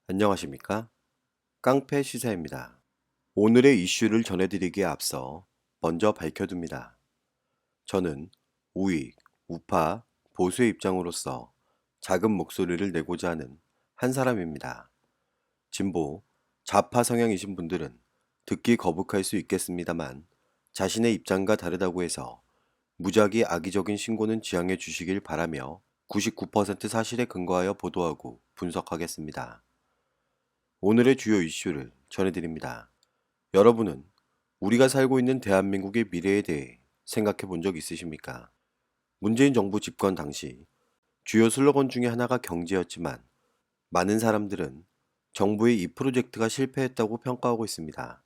안녕하십니까? 깡패 시사입니다. 오늘의 이슈를 전해드리기에 앞서 먼저 밝혀둡니다. 저는 우익, 우파, 보수의 입장으로서 작은 목소리를 내고자 하는 한 사람입니다. 진보, 좌파 성향이신 분들은 듣기 거북할 수 있겠습니다만 자신의 입장과 다르다고 해서 무작위 악의적인 신고는 지양해 주시길 바라며 99% 사실에 근거하여 보도하고 분석하겠습니다. 오늘의 주요 이슈를 전해드립니다. 여러분은 우리가 살고 있는 대한민국의 미래에 대해 생각해 본 적 있으십니까? 문재인 정부 집권 당시 주요 슬로건 중에 하나가 경제였지만 많은 사람들은 정부의 이 프로젝트가 실패했다고 평가하고 있습니다.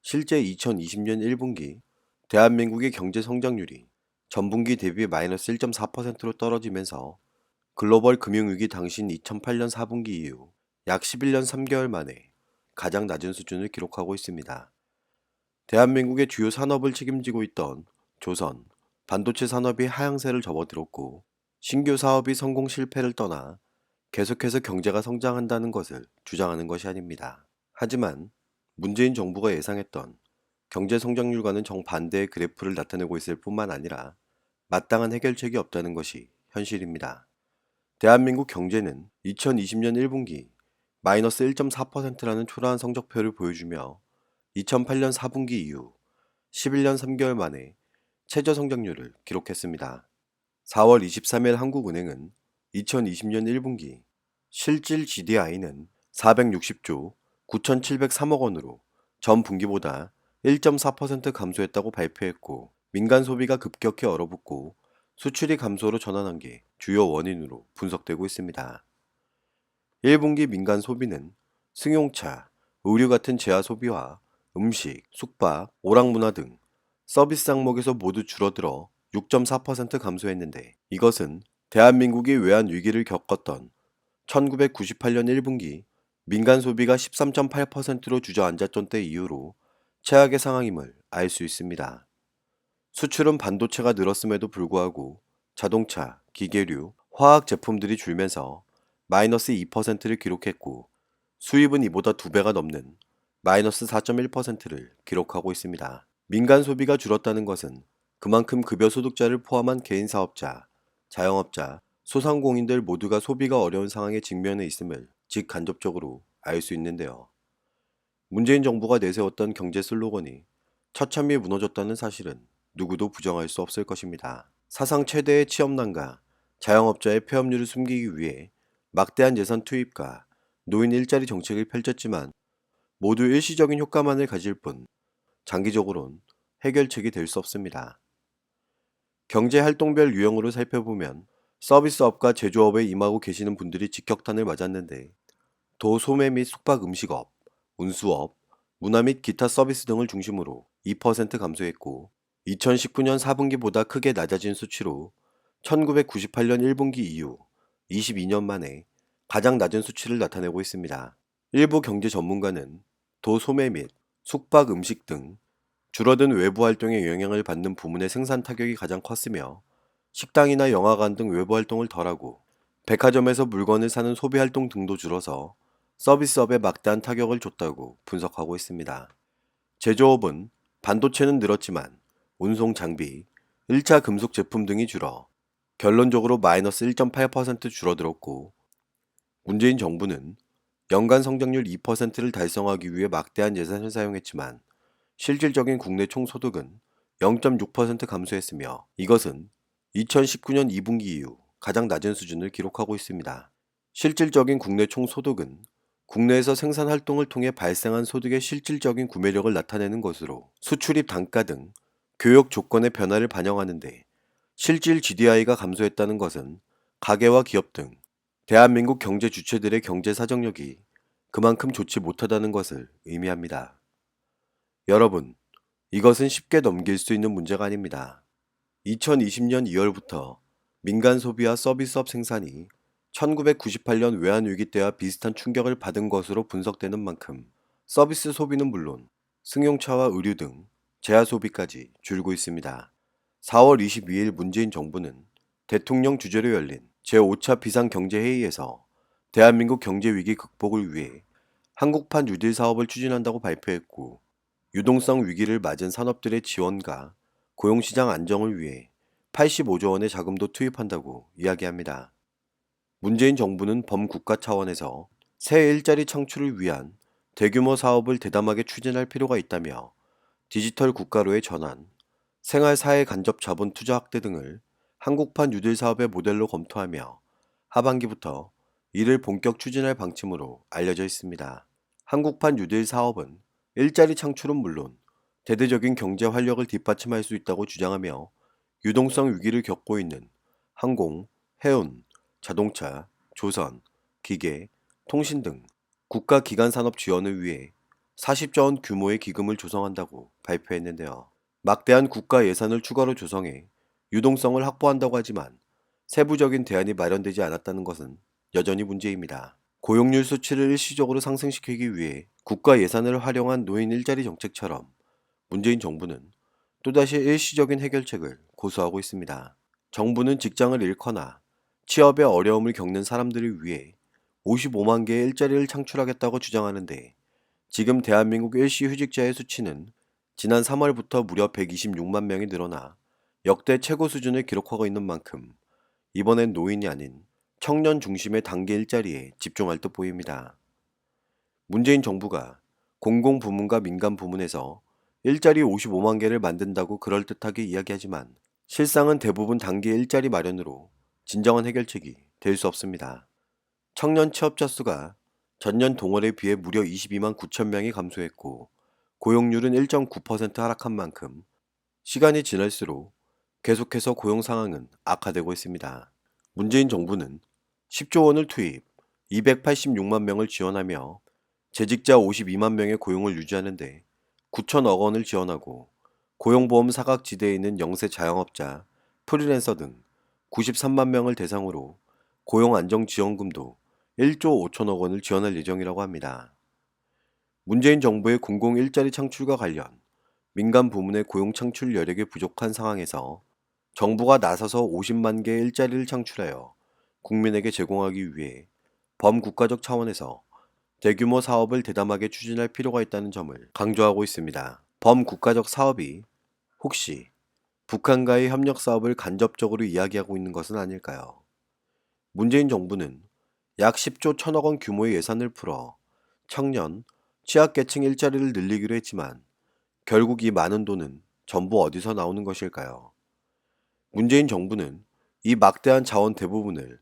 실제 2020년 1분기 대한민국의 경제 성장률이 전분기 대비 마이너스 1.4%로 떨어지면서 글로벌 금융위기 당시인 2008년 4분기 이후 약 11년 3개월 만에 가장 낮은 수준을 기록하고 있습니다. 대한민국의 주요 산업을 책임지고 있던 조선, 반도체 산업이 하향세를 접어들었고 신규 사업이 성공 실패를 떠나 계속해서 경제가 성장한다는 것을 주장하는 것이 아닙니다. 하지만 문재인 정부가 예상했던 경제 성장률과는 정반대의 그래프를 나타내고 있을 뿐만 아니라 마땅한 해결책이 없다는 것이 현실입니다. 대한민국 경제는 2020년 1분기 마이너스 1.4%라는 초라한 성적표를 보여주며 2008년 4분기 이후 11년 3개월 만에 최저 성장률을 기록했습니다. 4월 23일 한국은행은 2020년 1분기 실질 GDI는 460조 9,703억 원으로 전 분기보다 1.4% 감소했다고 발표했고 민간 소비가 급격히 얼어붙고 수출이 감소로 전환한 게 주요 원인으로 분석되고 있습니다. 1분기 민간 소비는 승용차, 의류 같은 재화 소비와 음식, 숙박, 오락문화 등 서비스 항목에서 모두 줄어들어 6.4% 감소했는데 이것은 대한민국이 외환 위기를 겪었던 1998년 1분기 민간 소비가 13.8%로 주저앉았던 때 이후로 최악의 상황임을 알 수 있습니다. 수출은 반도체가 늘었음에도 불구하고 자동차, 기계류, 화학 제품들이 줄면서 마이너스 2%를 기록했고 수입은 이보다 2배가 넘는 마이너스 4.1%를 기록하고 있습니다. 민간 소비가 줄었다는 것은 그만큼 급여 소득자를 포함한 개인 사업자, 자영업자, 소상공인들 모두가 소비가 어려운 상황에 직면해 있음을 직간접적으로 알 수 있는데요. 문재인 정부가 내세웠던 경제 슬로건이 처참히 무너졌다는 사실은 누구도 부정할 수 없을 것입니다. 사상 최대의 취업난과 자영업자의 폐업률을 숨기기 위해 막대한 예산 투입과 노인 일자리 정책을 펼쳤지만 모두 일시적인 효과만을 가질 뿐 장기적으론 해결책이 될 수 없습니다. 경제 활동별 유형으로 살펴보면 서비스업과 제조업에 임하고 계시는 분들이 직격탄을 맞았는데 도 소매 및 숙박 음식업, 운수업, 문화 및 기타 서비스 등을 중심으로 2% 감소했고 2019년 4분기보다 크게 낮아진 수치로 1998년 1분기 이후 22년 만에 가장 낮은 수치를 나타내고 있습니다. 일부 경제 전문가는 도 소매 및 숙박 음식 등 줄어든 외부 활동의 영향을 받는 부문의 생산 타격이 가장 컸으며 식당이나 영화관 등 외부 활동을 덜하고 백화점에서 물건을 사는 소비 활동 등도 줄어서 서비스업에 막대한 타격을 줬다고 분석하고 있습니다. 제조업은 반도체는 늘었지만 운송 장비, 1차 금속 제품 등이 줄어 결론적으로 마이너스 1.8% 줄어들었고 문재인 정부는 연간 성장률 2%를 달성하기 위해 막대한 예산을 사용했지만 실질적인 국내 총소득은 0.6% 감소했으며 이것은 2019년 2분기 이후 가장 낮은 수준을 기록하고 있습니다. 실질적인 국내 총소득은 국내에서 생산 활동을 통해 발생한 소득의 실질적인 구매력을 나타내는 것으로 수출입 단가 등 교역 조건의 변화를 반영하는데 실질 GDI가 감소했다는 것은 가계와 기업 등 대한민국 경제 주체들의 경제 사정력이 그만큼 좋지 못하다는 것을 의미합니다. 여러분, 이것은 쉽게 넘길 수 있는 문제가 아닙니다. 2020년 2월부터 민간 소비와 서비스업 생산이 1998년 외환위기 때와 비슷한 충격을 받은 것으로 분석되는 만큼 서비스 소비는 물론 승용차와 의류 등 재화 소비까지 줄고 있습니다. 4월 22일 문재인 정부는 대통령 주재로 열린 제5차 비상경제회의에서 대한민국 경제위기 극복을 위해 한국판 뉴딜 사업을 추진한다고 발표했고, 유동성 위기를 맞은 산업들의 지원과 고용시장 안정을 위해 85조 원의 자금도 투입한다고 이야기합니다. 문재인 정부는 범국가 차원에서 새 일자리 창출을 위한 대규모 사업을 대담하게 추진할 필요가 있다며 디지털 국가로의 전환, 생활사회 간접 자본 투자 확대 등을 한국판 뉴딜 사업의 모델로 검토하며 하반기부터 이를 본격 추진할 방침으로 알려져 있습니다. 한국판 뉴딜 사업은 일자리 창출은 물론 대대적인 경제 활력을 뒷받침할 수 있다고 주장하며 유동성 위기를 겪고 있는 항공, 해운, 자동차, 조선, 기계, 통신 등 국가 기관 산업 지원을 위해 40조 원 규모의 기금을 조성한다고 발표했는데요. 막대한 국가 예산을 추가로 조성해 유동성을 확보한다고 하지만 세부적인 대안이 마련되지 않았다는 것은 여전히 문제입니다. 고용률 수치를 일시적으로 상승시키기 위해 국가 예산을 활용한 노인 일자리 정책처럼 문재인 정부는 또다시 일시적인 해결책을 고수하고 있습니다. 정부는 직장을 잃거나 취업에 어려움을 겪는 사람들을 위해 55만 개의 일자리를 창출하겠다고 주장하는데, 지금 대한민국 일시 휴직자의 수치는 지난 3월부터 무려 126만 명이 늘어나 역대 최고 수준을 기록하고 있는 만큼 이번엔 노인이 아닌 청년 중심의 단기 일자리에 집중할 듯 보입니다. 문재인 정부가 공공부문과 민간부문에서 일자리 55만 개를 만든다고 그럴듯하게 이야기하지만 실상은 대부분 단기 일자리 마련으로 진정한 해결책이 될 수 없습니다. 청년 취업자 수가 전년 동월에 비해 무려 22만 9천 명이 감소했고, 고용률은 1.9% 하락한 만큼 시간이 지날수록 계속해서 고용 상황은 악화되고 있습니다. 문재인 정부는 10조 원을 투입, 286만 명을 지원하며 재직자 52만 명의 고용을 유지하는데 9천억 원을 지원하고, 고용보험 사각지대에 있는 영세 자영업자, 프리랜서 등 93만 명을 대상으로 고용안정지원금도 1조 5천억 원을 지원할 예정이라고 합니다. 문재인 정부의 공공 일자리 창출과 관련 민간 부문의 고용 창출 여력이 부족한 상황에서 정부가 나서서 50만 개의 일자리를 창출하여 국민에게 제공하기 위해 범국가적 차원에서 대규모 사업을 대담하게 추진할 필요가 있다는 점을 강조하고 있습니다. 범국가적 사업이 혹시 북한과의 협력 사업을 간접적으로 이야기하고 있는 것은 아닐까요? 문재인 정부는 약 10조 1천억 원 규모의 예산을 풀어 청년, 취약계층 일자리를 늘리기로 했지만 결국 이 많은 돈은 전부 어디서 나오는 것일까요? 문재인 정부는 이 막대한 자원 대부분을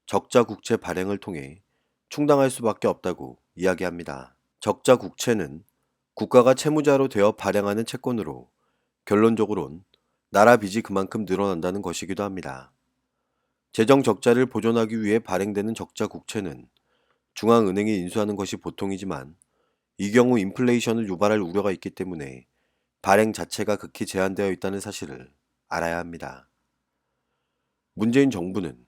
적자 국채 발행을 통해 충당할 수밖에 없다고 이야기합니다. 적자 국채는 국가가 채무자로 되어 발행하는 채권으로 결론적으론 나라 빚이 그만큼 늘어난다는 것이기도 합니다. 재정 적자를 보존하기 위해 발행되는 적자 국채는 중앙은행이 인수하는 것이 보통이지만 이 경우 인플레이션을 유발할 우려가 있기 때문에 발행 자체가 극히 제한되어 있다는 사실을 알아야 합니다. 문재인 정부는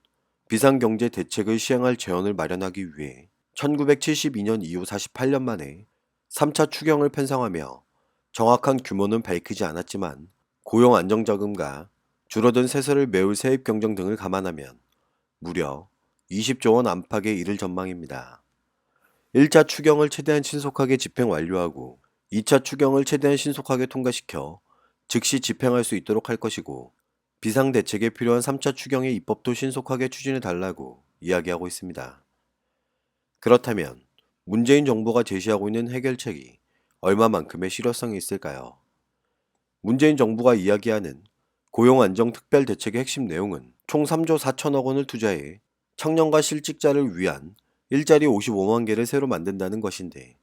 비상경제 대책을 시행할 재원을 마련하기 위해 1972년 이후 48년 만에 3차 추경을 편성하며 정확한 규모는 밝히지 않았지만 고용 안정자금과 줄어든 세수를 메울 세입 경정 등을 감안하면 무려 20조 원 안팎에 이를 전망입니다. 1차 추경을 최대한 신속하게 집행 완료하고 2차 추경을 최대한 신속하게 통과시켜 즉시 집행할 수 있도록 할 것이고, 비상대책에 필요한 3차 추경의 입법도 신속하게 추진해 달라고 이야기하고 있습니다. 그렇다면 문재인 정부가 제시하고 있는 해결책이 얼마만큼의 실효성이 있을까요? 문재인 정부가 이야기하는 고용안정특별대책의 핵심 내용은 총 3조 4천억 원을 투자해 청년과 실직자를 위한 일자리 55만 개를 새로 만든다는 것인데,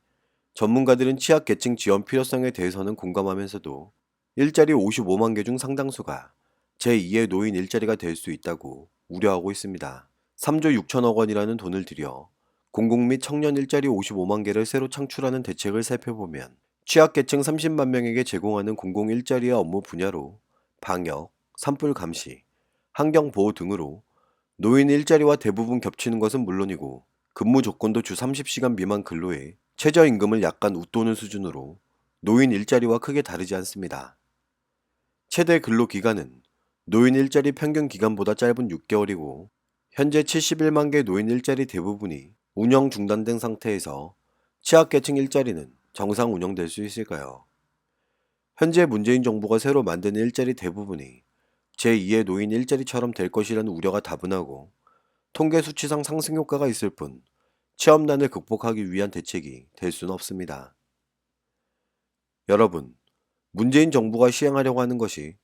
전문가들은 취약계층 지원 필요성에 대해서는 공감하면서도 일자리 55만 개 중 상당수가 제2의 노인 일자리가 될 수 있다고 우려하고 있습니다. 3조 6천억 원이라는 돈을 들여 공공 및 청년 일자리 55만 개를 새로 창출하는 대책을 살펴보면 취약계층 30만 명에게 제공하는 공공 일자리의 업무 분야로 방역, 산불 감시, 환경보호 등으로 노인 일자리와 대부분 겹치는 것은 물론이고, 근무 조건도 주 30시간 미만 근로에 최저임금을 약간 웃도는 수준으로 노인 일자리와 크게 다르지 않습니다. 최대 근로기간은 노인 일자리 평균 기간보다 짧은 6개월이고 현재 71만 개 노인 일자리 대부분이 운영 중단된 상태에서 취약계층 일자리는 정상 운영될 수 있을까요? 현재 문재인 정부가 새로 만드는 일자리 대부분이 제2의 노인 일자리처럼 될 것이라는 우려가 다분하고 통계 수치상 상승 효과가 있을 뿐 취업난을 극복하기 위한 대책이 될 수는 없습니다. 여러분, 문재인 정부가 시행하려고 하는 것이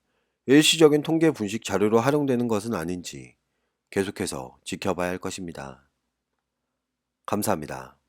일시적인 통계 분식 자료로 활용되는 것은 아닌지 계속해서 지켜봐야 할 것입니다. 감사합니다.